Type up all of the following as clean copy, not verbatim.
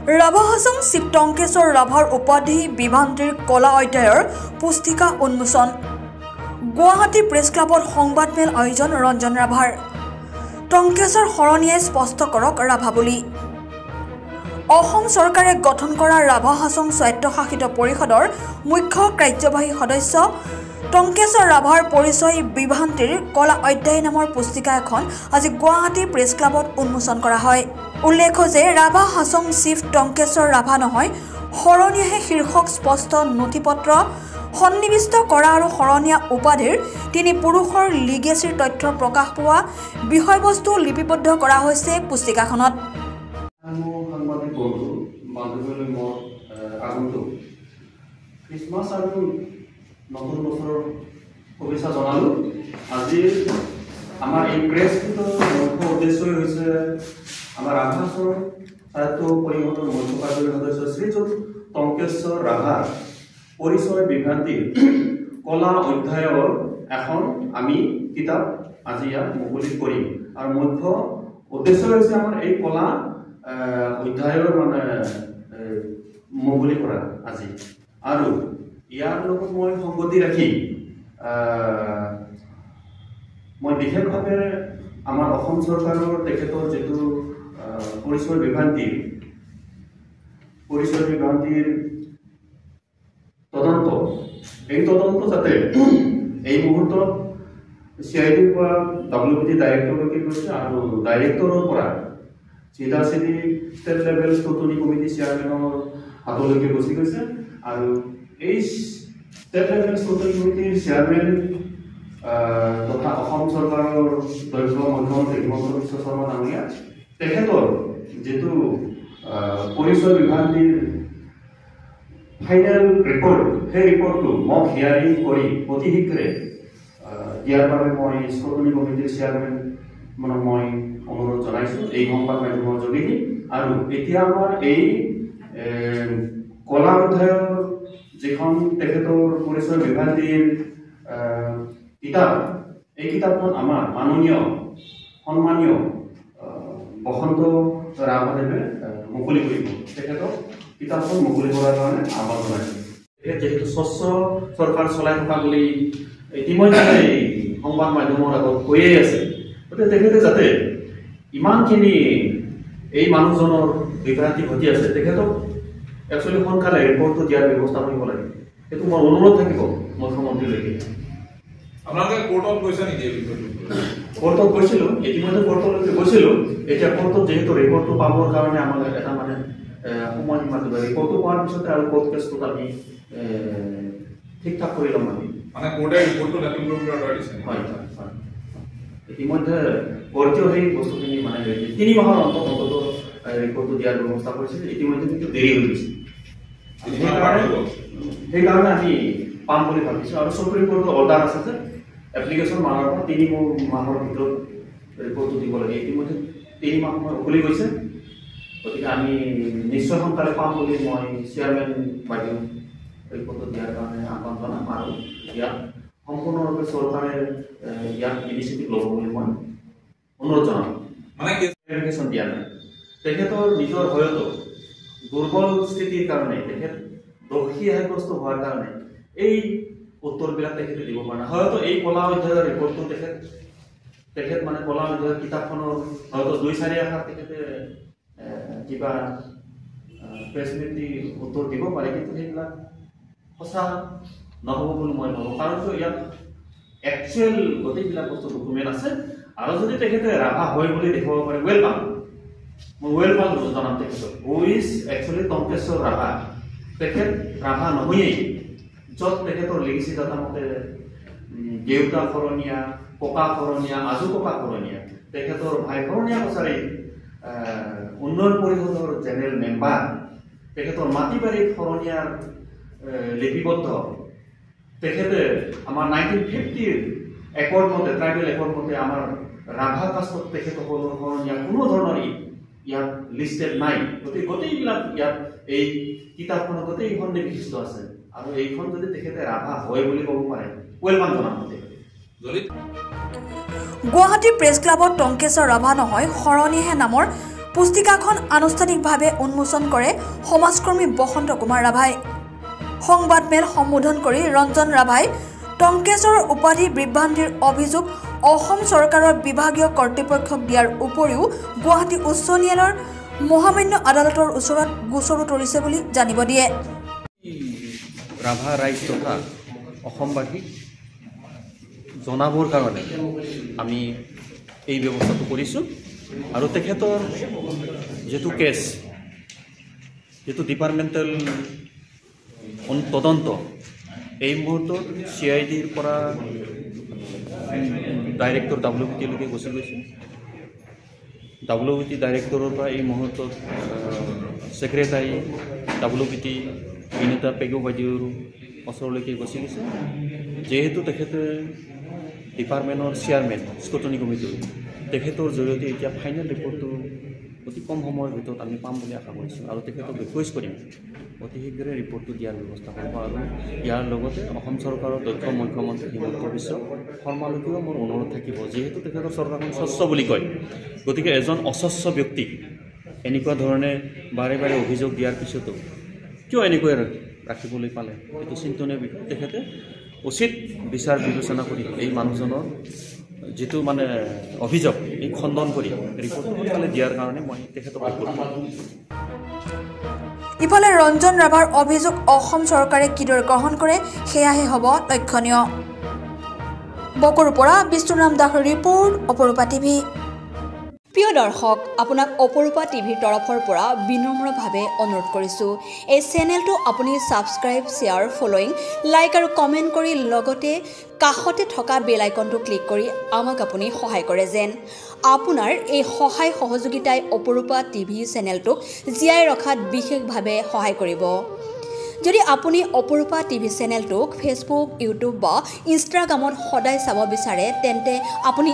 ৰাভা হাছং শিৱ টংকেশ্বৰ ৰাভাৰ উপাধি বিভান্তিৰ কলা অধ্যায়ৰ পুস্তিকা উন্মোচন গুৱাহাটী প্ৰেছ ক্লাবত সংবাদমেল আয়োজন ৰঞ্জন ৰাভাৰ টংকেশ্বৰ শৰণীয়ে স্পষ্ট কৰক ৰাভা বুলি অসম চৰকাৰে গঠন কৰা ৰাভা হাছং স্বায়ত্তশাসিত পৰিষদৰ মুখ্য কাৰ্যবাহী সদস্য টংকেশ্বৰ ৰাভাৰ পৰিচয় বিভান্তিৰ কলা অধ্যায় নামৰ পুস্তিকা এখন আজি গুৱাহাটী প্ৰেছ ক্লাবত উন্মোচন কৰা হয়। উল্লেখ্য যে ৰাভা হাছং শিৱ টংকেশ্বৰ ৰাভা নহয় শৰণীয়াহে শীৰ্ষক স্পষ্ট নথিপত্ৰ সন্নিৱিষ্ট কৰা আৰু শৰণীয়া উপাধিৰ তিনি পুৰুষৰ লিগেচিৰ তথ্য প্ৰকাশ পোৱা বিষয়বস্তু লিপিবদ্ধ কৰা হৈছে পুস্তিকাখনত। ক্ৰিছমাছ আৰু নতুন বছৰৰ শুভেচ্ছা জনালোঁ। আজি আমাৰ এই প্ৰেছ মিটৰ মুখ্য উদ্দেশ্যই হৈছে আমাৰ ৰাভা হাছং স্বায়ত্ত পৰিষদৰ মুখ্য কাৰ্যবাহী সদস্য শ্ৰীযুত টংকেশ্বৰ ৰাভাৰ পৰিচয় বিভ্ৰান্তিৰ কলা অধ্যায়ৰ এখন আমি কিতাপ আজি ইয়াত মুকলি কৰিম আৰু মুখ্য উদ্দেশ্য হৈছে আমাৰ এই কলা অধ্যায়ৰ মুকলি কৰা আজি আৰু ইয়াৰ লগত মই সংগতি ৰাখি মই বিশেষভাৱে আমাৰ অসম চৰকাৰৰ তেখেতৰ যিটো পৰিচয় বিভ্ৰান্তিৰ তদন্ত এই তদন্ত যাতে এই মুহূৰ্তত CIDৰ পৰা WPT ডাইৰেক্টৰলৈকে গৈছে আৰু ডাইৰেক্টৰৰ পৰা চিধা ষ্টেট লেভেল স্ক্ৰুটনি কমিটি চেয়াৰমেনৰ হাতলৈকে গুচি গৈছে আৰু এই ষ্টেট লেভেল স্ক্ৰুটনি কমিটিৰ চেয়াৰমেন তথা অসম চৰকাৰৰ দক্ষ মুখ্যমন্ত্ৰী হিমন্ত বিশ্ব শৰ্মা ডাঙৰীয়া তেখেতৰ যিটো পৰিচয় বিভ্ৰান্তিৰ ফাইনেল ৰিপৰ্ট সেই ৰিপৰ্টটো মক হিয়াৰিং কৰি অতি শীঘ্ৰে দিয়াৰ বাবে মই স্ক্ৰুটনি কমিটিৰ চেয়াৰমেন মই অনুৰোধ জনাইছোঁ এই সংবাদ মাধ্যমৰ যোগেদি। আৰু এতিয়া আমাৰ এই কলা অধ্যায়ৰ যিখন তেখেতৰ পৰিচয় বিভ্ৰান্তিৰ কিতাপ এই কিতাপখন আমাৰ মাননীয় সন্মানীয় বসন্ত ৰাভাদেৱে মুকলি কৰিব। তেখেতক কিতাপখন মুকলি কৰাৰ কাৰণে আহ্বান জনাইছোঁ। যিহেতু স্বচ্ছ চৰকাৰ চলাই থকা বুলি ইতিমধ্যে সংবাদ মাধ্যমৰ আগত কৈয়ে আছে, গতিকে তেখেতে যাতে ইমানখিনি এই মানুহজনৰ বিভ্ৰান্তি ঘটি আছে তেখেতক একচুৱেলি সোনকালে ৰিপৰ্টটো দিয়াৰ ব্যৱস্থা কৰিব লাগে। সেইটো মোৰ অনুৰোধ থাকিব মুখ্যমন্ত্ৰীলৈকে। আপোনালোকে কোৰ্টত গৈছে নেকি? কোৰ্টত গৈছিলোঁ, ইতিমধ্যে কোৰ্টলৈকে গৈছিলোঁ। এতিয়া কোৰ্টত যিহেতু ৰিপৰ্টটো পাবৰ কাৰণে আমাক এটা সময়সীমা দিব। ৰিপৰ্টটো পোৱাৰ পিছতে আৰু কোৰ্ট কেছটোত আমি ঠিক ঠাক কৰি ল'ম। আমি কোৰ্টে ৰিপৰ্টটো দাখিল কৰিবলৈ অৰ্ডাৰ দিছে। হয়, ইতিমধ্যে কোৰ্টেও সেই বস্তুখিনি 3 মাহৰ অন্তত ৰিপৰ্টটো দিয়াৰ ব্যৱস্থা কৰিছিল। ইতিমধ্যে কিন্তু দেৰি হৈ গৈছে। সেইকাৰণে আমি পাম বুলি ভাবিছোঁ আৰু সুপ্ৰিম কোৰ্টৰ অৰ্ডাৰ আছে যে এপ্লিকেশ্যন মাহৰ পৰা 3 মাহৰ ভিতৰত ৰিপৰ্টটো দিব লাগে। ইতিমধ্যে 3 মাহ সময় উকলি গৈছে, গতিকে আমি নিশ্চয় সোনকালে পাম বুলি মই চেয়াৰমেন বাইদেউ ৰিপৰ্টটো দিয়াৰ কাৰণে আহ্বান জনাম আৰু ইয়াত সম্পূৰ্ণৰূপে চৰকাৰে ইয়াত ইনিচিয়েটিভ ল'ব বুলি মই অনুৰোধ জনাম। ক্লেৰিফিকেশ্যন দিয়া নাই। তেখেতৰ নিজৰ হয়তো দুৰ্বল স্থিতিৰ কাৰণে তেখেত দোষীগ্ৰস্ত হোৱাৰ কাৰণে এই উত্তৰবিলাক তেখেতে দিব পৰা নাই। হয়তো এই কলা অধ্যায়ৰ ৰিপৰ্টটো তেখেত কলা অধ্যায়ৰ কিতাপখনৰ হয়তো 2-4 আশাত তেখেতে কিবা প্ৰেছ মিট দি উত্তৰ দিব পাৰে, কিন্তু সেইবিলাক সঁচা নহ'ব বুলি মই ভাবোঁ। কাৰণটো ইয়াত একচুৱেল গোটেইবিলাক বস্তু ডকুমেণ্ট আছে আৰু যদি তেখেতে ৰাভা হয় বুলি দেখুৱাব পাৰে ৱেলকাম, মই ৱেলকাম জনাম তেখেতক। Who is actually Tankeshwar Rabha. তেখেত ৰাভা নহয়েই, য'ত তেখেতৰ লিগিচি দাতামতে দেউতা শৰণীয়া, ককা শৰণীয়া, আজু ককা শৰণীয়া, তেখেতৰ ভাই শৰণীয়া কছাৰী উন্নয়ন পৰিষদৰ জেনেৰেল মেম্বাৰ, তেখেতৰ মাটি বাৰীত শৰণীয়াৰ লিপিবদ্ধ। তেখেতে আমাৰ 1950 একৰ্ড মতে ট্ৰাইবেল একৰ্ড মতে আমাৰ ৰাভা কাষ্টত তেখেতসকলৰ শৰণীয়া কোনো ধৰণৰ ইয়াত লিষ্টেড নাই। গতিকে গোটেইবিলাক ইয়াত এই কিতাপখনত গোটেইখন বিশিষ্ট আছে আৰু এইখন যদি তেখেতে ৰাভা হয় বুলি ক'ব পাৰে ৱেলকাম জনাম। গুৱাহাটী প্ৰেছ ক্লাবত টংকেশ্বৰ ৰাভা নহয় শৰণীহে নামৰ পুস্তিকাখন আনুষ্ঠানিকভাৱে উন্মোচন কৰে সমাজকৰ্মী বসন্ত কুমাৰ ৰাভাই। সংবাদমেল সম্বোধন কৰি ৰঞ্জন ৰাভাই টংকেশ্বৰ উপাধি বিভ্ৰান্তিৰ অভিযোগ অসম চৰকাৰৰ বিভাগীয় কৰ্তৃপক্ষক দিয়াৰ উপৰিও গুৱাহাটী উচ্চ ন্যায়ালয়ৰ মহামান্য আদালতৰ ওচৰত গোচৰো তৰিছে বুলি জানিব দিয়ে। ৰাভা ৰাইজ তথা অসমবাসীক জনাবৰ কাৰণে আমি এই ব্যৱস্থাটো কৰিছোঁ আৰু তেখেতৰ যিটো কেছ যিটো ডিপাৰ্টমেণ্টেল তদন্ত এই মুহূৰ্তত CIDৰ পৰা ডাইৰেক্টৰ WBTলৈকে গুচি গৈছে। WBT ডাইৰেক্টৰৰ পৰা এই মুহূৰ্তত ছেক্ৰেটাৰী WBT বিনীতা পেগু বাইদেউৰ ওচৰলৈকে গুচি গৈছে। যিহেতু তেখেতে ডিপাৰ্টমেণ্টৰ চেয়াৰমেন স্ক্ৰুটনি কমিটিৰ, তেখেতৰ জৰিয়তে এতিয়া ফাইনেল ৰিপৰ্টটো অতি কম সময়ৰ ভিতৰত আমি পাম বুলি আশা কৰিছোঁ আৰু তেখেতক ৰিকুৱেষ্ট কৰিম অতি শীঘ্ৰে ৰিপৰ্টটো দিয়াৰ ব্যৱস্থা কৰিব। আৰু ইয়াৰ লগতে অসম চৰকাৰৰ দক্ষ মুখ্যমন্ত্ৰী হিমন্ত বিশ্ব শৰ্মালৈকেও মোৰ অনুৰোধ থাকিব, যিহেতু তেখেতৰ চৰকাৰখন স্বচ্ছ বুলি কয়, গতিকে এজন অস্বচ্ছ ব্যক্তিক এনেকুৱা ধৰণে বাৰে বাৰে অভিযোগ দিয়াৰ পিছতো কিয় এনেকৈ ৰাখিবলৈ পালে এইটো চিন্তনীয় বিষয়। তেখেতে উচিত বিচাৰ বিবেচনা কৰি এই মানুহজনৰ যিটো অভিযোগ এই খণ্ডন কৰি ৰিপৰ্টটো সোনকালে দিয়াৰ কাৰণে মই তেখেতক অনুৰোধ কৰিম। ইফালে ৰঞ্জন ৰাভাৰ অভিযোগ অসম চৰকাৰে কিদৰে গ্ৰহণ কৰে সেয়াহে হ'ব লক্ষণীয়। বকৰৰ পৰা বিষ্ণুৰাম দাসৰ ৰিপৰ্ট, অপৰূপা টিভি। প্ৰিয় দৰ্শক, আপোনাক অপৰূপা টিভিৰ তৰফৰ পৰা বিনম্ৰভাৱে অনুৰোধ কৰিছোঁ, এই চেনেলটো আপুনি ছাবস্ক্ৰাইব, শ্বেয়াৰ, ফলোইং, লাইক আৰু কমেণ্ট কৰি লগতে কাষতে থকা বেল আইকনটো ক্লিক কৰি আমাক আপুনি সহায় কৰে যেন। আপোনাৰ এই সহায় সহযোগিতাই অপৰূপা টিভি চেনেলটোক জীয়াই ৰখাত বিশেষভাৱে সহায় কৰিব। যদি আপুনি অপৰূপা টিভি চেনেলটোক ফেচবুক, ইউটিউব বা ইনষ্টাগ্ৰামত সদায় চাব বিচাৰে, তেন্তে আপুনি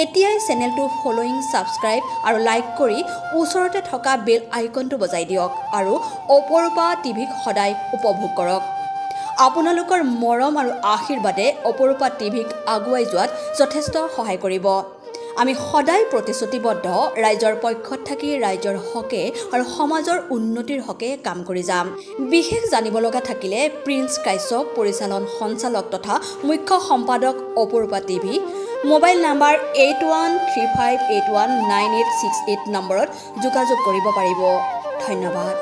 এতিয়াই চেনেলটো ফলোইং, ছাবস্ক্ৰাইব আৰু লাইক কৰি ওচৰতে থকা বেল আইকনটো বজাই দিয়ক আৰু অপৰূপা টিভিক সদায় উপভোগ কৰক। আপোনালোকৰ মৰম আৰু আশীৰ্বাদে অপৰূপা টিভিক আগুৱাই যোৱাত যথেষ্ট সহায় কৰিব। আমি সদায় প্ৰতিশ্ৰুতিবদ্ধ, ৰাইজৰ পক্ষত থাকি ৰাইজৰ হকে আৰু সমাজৰ উন্নতিৰ হকে কাম কৰি যাম। বিশেষ জানিব লগা থাকিলে প্ৰিন্স কাশ্যপ, পৰিচালন সঞ্চালক তথা মুখ্য সম্পাদক অপৰূপা টিভি, মোবাইল নাম্বাৰ 8135819868 নম্বৰত যোগাযোগ কৰিব পাৰিব। ধন্যবাদ।